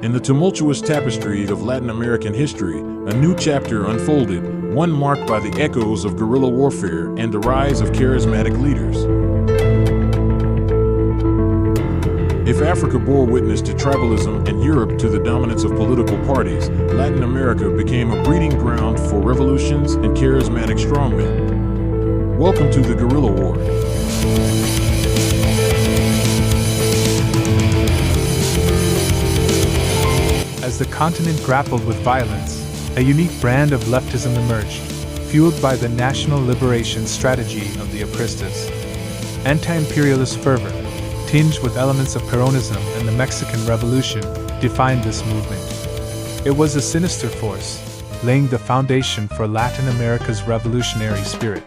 In the tumultuous tapestry of Latin American history, a new chapter unfolded, one marked by the echoes of guerrilla warfare and the rise of charismatic leaders. If Africa bore witness to tribalism and Europe to the dominance of political parties, Latin America became a breeding ground for revolutions and charismatic strongmen. Welcome to the Guerrilla War. As the continent grappled with violence, a unique brand of leftism emerged, fueled by the national liberation strategy of the Apristas. Anti-imperialist fervor, tinged with elements of Peronism and the Mexican Revolution, defined this movement. It was a sinister force, laying the foundation for Latin America's revolutionary spirit.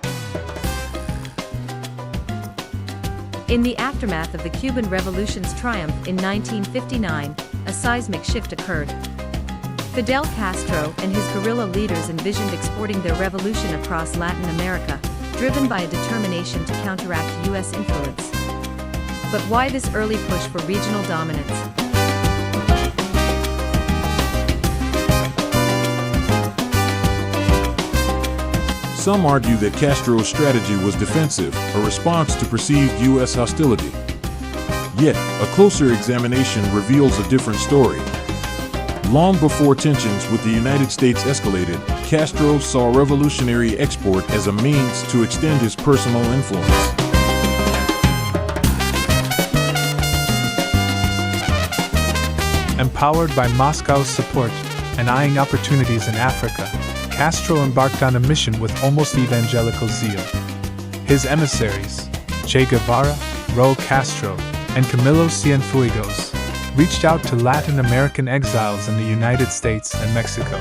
In the aftermath of the Cuban Revolution's triumph in 1959, a seismic shift occurred. Fidel Castro and his guerrilla leaders envisioned exporting their revolution across Latin America, driven by a determination to counteract U.S. influence. But why this early push for regional dominance? Some argue that Castro's strategy was defensive, a response to perceived U.S. hostility. Yet, a closer examination reveals a different story. Long before tensions with the United States escalated, Castro saw revolutionary export as a means to extend his personal influence. Empowered by Moscow's support and eyeing opportunities in Africa, Castro embarked on a mission with almost evangelical zeal. His emissaries, Che Guevara, Raúl Castro, and Camilo Cienfuegos, reached out to Latin American exiles in the United States and Mexico.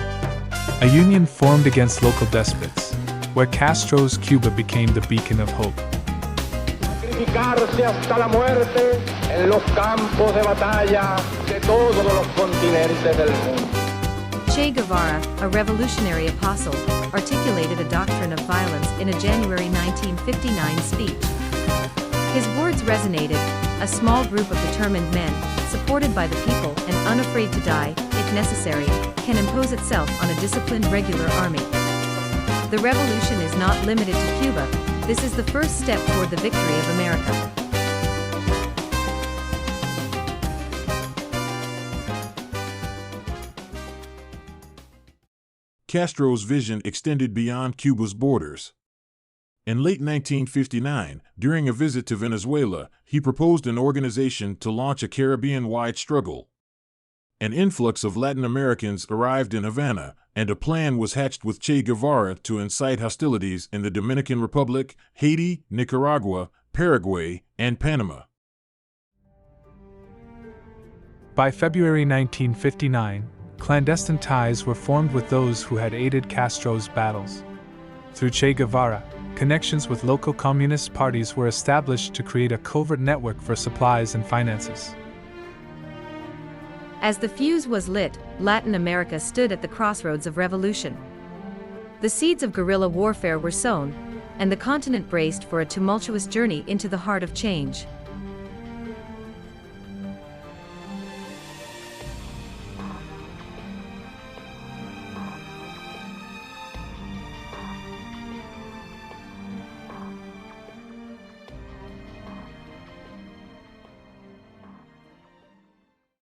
A union formed against local despots, where Castro's Cuba became the beacon of hope. Sacrificarse hasta la muerte en los campos de batalla de todos los continentes del mundo. Che Guevara, a revolutionary apostle, articulated a doctrine of violence in a January 1959 speech. His words resonated: a small group of determined men, supported by the people and unafraid to die, if necessary, can impose itself on a disciplined regular army. The revolution is not limited to Cuba. This is the first step toward the victory of America. Castro's vision extended beyond Cuba's borders. In late 1959, during a visit to Venezuela, he proposed an organization to launch a Caribbean-wide struggle. An influx of Latin Americans arrived in Havana, and a plan was hatched with Che Guevara to incite hostilities in the Dominican Republic, Haiti, Nicaragua, Paraguay, and Panama. By February 1959, clandestine ties were formed with those who had aided Castro's battles. Through Che Guevara, connections with local communist parties were established to create a covert network for supplies and finances. As the fuse was lit, Latin America stood at the crossroads of revolution. The seeds of guerrilla warfare were sown, and the continent braced for a tumultuous journey into the heart of change.